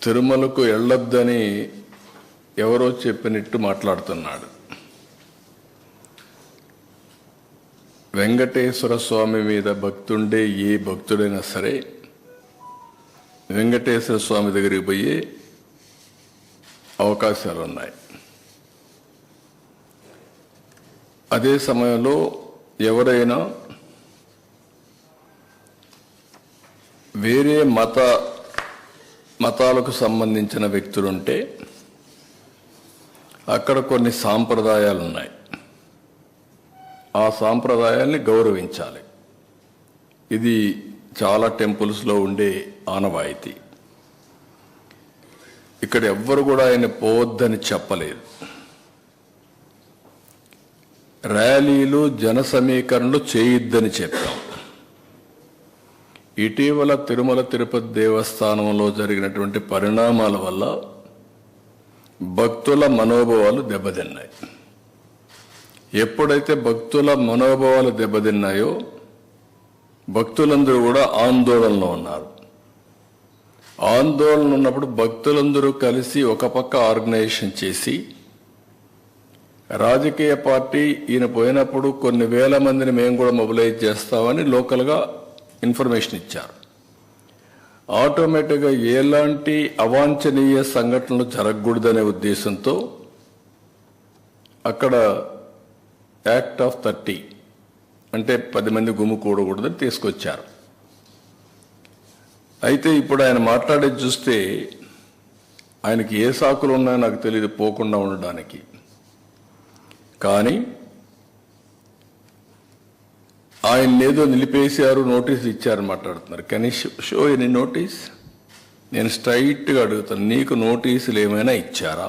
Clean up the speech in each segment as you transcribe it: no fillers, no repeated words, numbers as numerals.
తిరుమలకు వెళ్ళొద్దని ఎవరో చెప్పినట్టు మాట్లాడుతున్నాడు. వెంకటేశ్వర స్వామి మీద భక్తుండే ఏ భక్తుడైనా సరే వెంకటేశ్వర స్వామి దగ్గరికి పోయే అవకాశాలు ఉన్నాయి. అదే సమయంలో ఎవరైనా వేరే మతాలకు సంబంధించిన వ్యక్తులుంటే అక్కడ కొన్ని సాంప్రదాయాలు ఉన్నాయి. ఆ సాంప్రదాయాల్ని గౌరవించాలి. ఇది చాలా టెంపుల్స్లో ఉండే ఆనవాయితీ. ఇక్కడ ఎవ్వరు కూడా ఆయన పోవద్దని చెప్పలేదు. ర్యాలీలు జన సమీకరణలు చేయొద్దని చెప్పాం. ఇటీవల తిరుమల తిరుపతి దేవస్థానంలో జరిగినటువంటి పరిణామాల వల్ల భక్తుల మనోభావాలు దెబ్బతిన్నాయి. ఎప్పుడైతే భక్తుల మనోభావాలు దెబ్బతిన్నాయో భక్తులందరూ కూడా ఆందోళనలో ఉన్నారు. ఆందోళన ఉన్నప్పుడు భక్తులందరూ కలిసి ఒక పక్క ఆర్గనైజేషన్ చేసి రాజకీయ పార్టీ ఈయన పోయినప్పుడు కొన్ని వేల మందిని మేము కూడా మొబిలైజ్ చేస్తామని లోకల్గా ఇన్ఫర్మేషన్ ఇచ్చారు. ఆటోమేటిక్గా ఎలాంటి అవాంఛనీయ సంఘటనలు జరగకూడదనే ఉద్దేశంతో అక్కడ యాక్ట్ ఆఫ్ 30 అంటే 10 మంది గుమ్ముకూడకూడదని తీసుకొచ్చారు. అయితే ఇప్పుడు ఆయన మాట్లాడేది చూస్తే ఆయనకి ఏ సాకులు ఉన్నాయో నాకు తెలియదు పోకుండా ఉండడానికి. కానీ ఆయన ఏదో నిలిపేశారు, నోటీస్ ఇచ్చారని మాట్లాడుతున్నారు. కానీ షో ఎనీ నోటీస్? నేను స్ట్రైట్గా అడుగుతాను, నీకు నోటీసులు ఏమైనా ఇచ్చారా?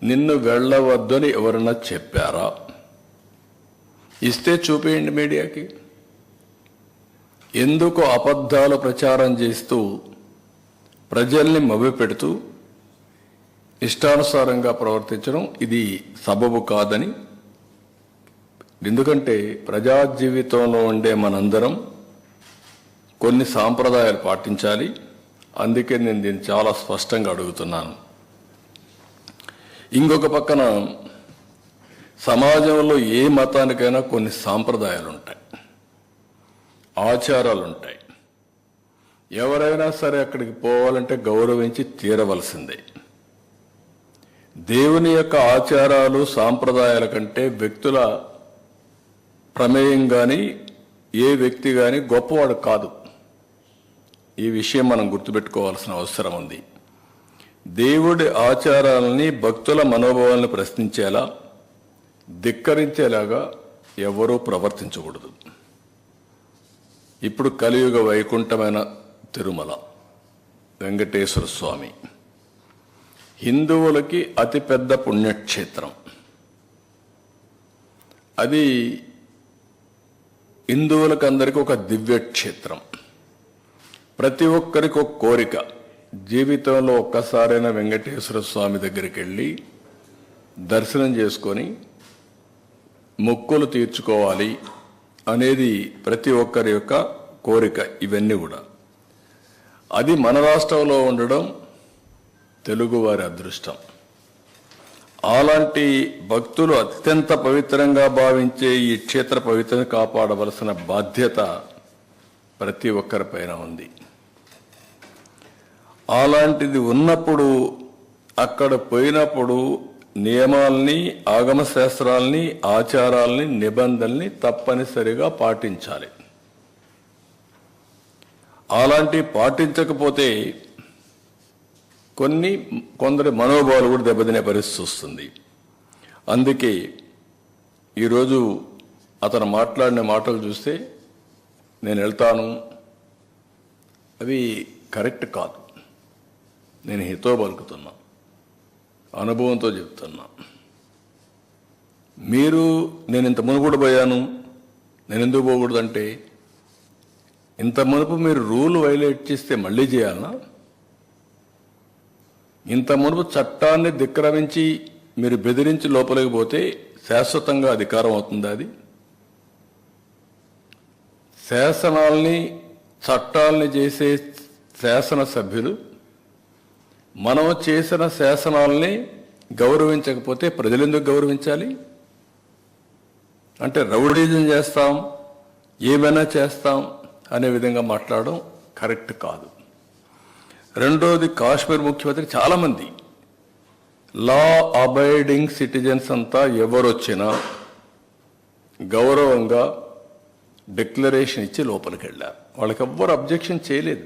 నిన్ను వెళ్ళవద్దని ఎవరన్నా చెప్పారా? ఇస్తే చూపేయండి మీడియాకి. ఎందుకు అబద్ధాలు ప్రచారం చేస్తూ ప్రజల్ని మభ్యపెడుతూ ఇష్టానుసారంగా ప్రవర్తించడం ఇది సబబు కాదని. ఎందుకంటే ప్రజా జీవితంలో ఉండే మనందరం కొన్ని సాంప్రదాయాలు పాటించాలి. అందుకే నేను దీన్ని చాలా స్పష్టంగా అడుగుతున్నాను. ఇంకొక పక్కన సమాజంలో ఏ మతానికైనా కొన్ని సాంప్రదాయాలు ఉంటాయి, ఆచారాలు ఉంటాయి. ఎవరైనా సరే అక్కడికి పోవాలంటే గౌరవించి తీరవలసిందే. దేవుని యొక్క ఆచారాలు సాంప్రదాయాల కంటే వ్యక్తుల ప్రమేయం కానీ ఏ వ్యక్తి కానీ గొప్పవాడు కాదు. ఈ విషయం మనం గుర్తుపెట్టుకోవాల్సిన అవసరం ఉంది. దేవుడి ఆచారాలని భక్తుల మనోభావాలను ప్రశ్నించేలా ధిక్కరించేలాగా ఎవరూ ప్రవర్తించకూడదు. ఇప్పుడు కలియుగ వైకుంఠమైన తిరుమల వెంకటేశ్వర స్వామి హిందువులకి అతిపెద్ద పుణ్యక్షేత్రం. అది హిందువులకు అందరికీ ఒక దివ్యక్షేత్రం. ప్రతి ఒక్కరికి ఒక కోరిక, జీవితంలో ఒక్కసారైనా వెంకటేశ్వర స్వామి దగ్గరికి వెళ్ళి దర్శనం చేసుకొని మొక్కులు తీర్చుకోవాలి అనేది ప్రతి ఒక్కరి యొక్క కోరిక. ఇవన్నీ కూడా అది మన రాష్ట్రంలో ఉండడం తెలుగువారి అదృష్టం. అలాంటి భక్తులు అత్యంత పవిత్రంగా భావించే ఈ క్షేత్ర పవిత్రత కాపాడవలసిన బాధ్యత ప్రతి ఒక్కరిపైన ఉంది. అలాంటిది ఉన్నప్పుడు అక్కడ పోయినప్పుడు నియమాల్ని, ఆగమ శాస్త్రాల్ని, ఆచారాల్ని, నిబంధనల్ని తప్పనిసరిగా పాటించాలి. అలాంటి పాటించకపోతే కొందరి మనోభావాలు కూడా దెబ్బతినే పరిస్థితి వస్తుంది. అందుకే ఈరోజు అతను మాట్లాడిన మాటలు చూస్తే నేను వెళ్తాను, అవి కరెక్ట్ కాదు. నేను హితో పలుకుతున్నా, అనుభవంతో చెప్తున్నా. నేను ఇంత మునుపు పోయాను, నేను ఎందుకు పోకూడదంటే ఇంత మునుపు మీరు రూల్ వైలేట్ చేస్తే మళ్ళీ చేయాలనా? ఇంత మునుపు చట్టాన్ని ధిక్కరించి మీరు బెదిరించి లోపలికి పోతే శాశ్వతంగా అధికారం అవుతుందా? అది శాసనాల్ని చట్టాలని చేసే శాసనసభ్యులు మనం చేసిన శాసనాలని గౌరవించకపోతే ప్రజలు ఎందుకు గౌరవించాలి? అంటే రౌడీజం చేస్తాం, ఏమైనా చేస్తాం అనే విధంగా మాట్లాడడం కరెక్ట్ కాదు. రెండోది, కాశ్మీర్ ముఖ్యమంత్రి చాలామంది లా అబైడింగ్ సిటిజన్స్ అంతా ఎవరొచ్చినా గౌరవంగా డిక్లరేషన్ ఇచ్చి లోపలికి వెళ్ళారు. వాళ్ళకి ఎవ్వరు అబ్జెక్షన్ చేయలేదు.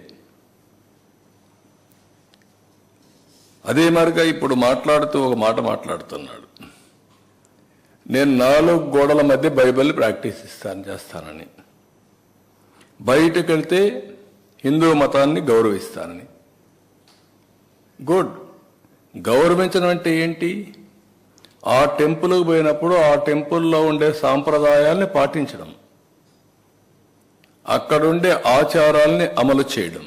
అదే మరిగా ఇప్పుడు మాట్లాడుతూ ఒక మాట మాట్లాడుతున్నాడు, నేను 4 గోడల మధ్య బైబిల్ ప్రాక్టీస్ చేస్తానని, బయటకు వెళ్తే హిందూ మతాన్ని గౌరవిస్తానని. గుడ్. గౌరవించడం అంటే ఏంటి? ఆ టెంపుల్కి పోయినప్పుడు ఆ టెంపుల్లో ఉండే సాంప్రదాయాల్ని పాటించడం, అక్కడుండే ఆచారాల్ని అమలు చేయడం,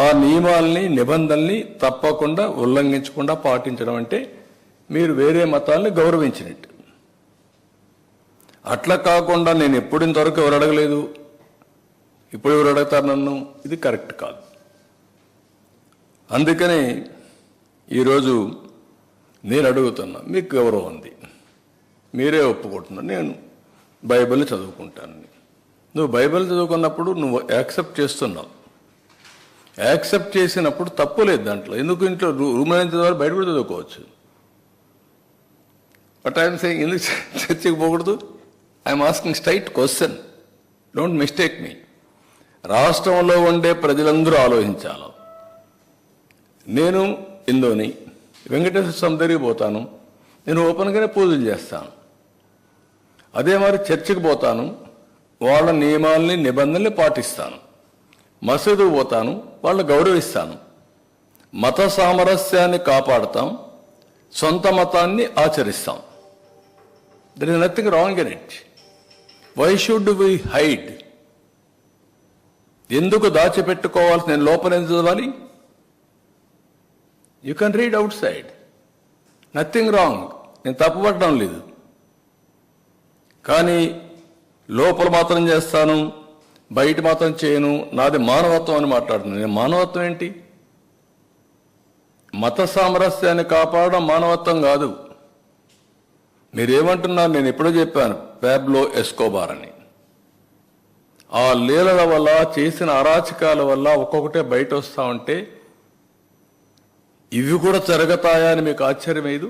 ఆ నియమాల్ని నిబంధనల్ని తప్పకుండా ఉల్లంఘించకుండా పాటించడం అంటే మీరు వేరే మతాల్ని గౌరవించినట్టు. అట్లా కాకుండా నేను ఎప్పుడు ఇంతవరకు ఎవరు అడగలేదు, ఇప్పుడు ఎవరు అడుగుతారు నన్ను, ఇది కరెక్ట్ కాదు. అందుకని ఈరోజు నేను అడుగుతున్నా, మీకు గౌరవం ఉంది, మీరే ఒప్పుకుంటున్నారు, నేను బైబిల్ చదువుకుంటాను. నువ్వు బైబిల్ చదువుకున్నప్పుడు నువ్వు యాక్సెప్ట్ చేస్తున్నావు. యాక్సెప్ట్ చేసినప్పుడు తప్పు లేదు దాంట్లో. ఎందుకు ఇంట్లో రూమ్లో చదవాలి, బయట కూడా చదువుకోవచ్చు. బట్ ఐఎమ్ సేయింగ్ ఎందుకు చర్చకి పోకూడదు? I'm asking straight question, don't mistake me. రాష్ట్రంలో ఉండే ప్రజలందరూ ఆలోచించాలి. నేను హిందూని, వెంకటేశ్వర స్వామి దగ్గరికి పోతాను, నేను ఓపెన్గానే పూజలు చేస్తాను. అదే మరి చర్చికి పోతాను, వాళ్ళ నియమాల్ని నిబంధనల్ని పాటిస్తాను. మసీదుకు పోతాను, వాళ్ళని గౌరవిస్తాను. మత సామరస్యాన్ని కాపాడుతాం, సొంత మతాన్ని ఆచరిస్తాం. There is nothing wrong in it. Why should we hide? ఎందుకు దాచిపెట్టుకోవాల్సి, నేను లోపల ఎందుకు చదవాలి? You can read outside, nothing wrong, నేను తప్పుపట్టడం లేదు. కానీ లోపల మాత్రం చేస్తాను, బయట మాత్రం చేయను, నాది మానవత్వం అని మాట్లాడుతున్నాను. నేను మానవత్వం ఏంటి? మత సామరస్యాన్ని కాపాడడం మానవత్వం కాదు. మీరేమంటున్నారు? నేను ఎప్పుడో చెప్పాను, పాబ్లో ఎస్కోబార్ అని. ఆ లీలల వల్ల, చేసిన అరాచకాల వల్ల ఒక్కొక్కటే బయట వస్తా ఉంటే ఇవి కూడా జరుగుతాయా అని మీకు ఆశ్చర్యం లేదు?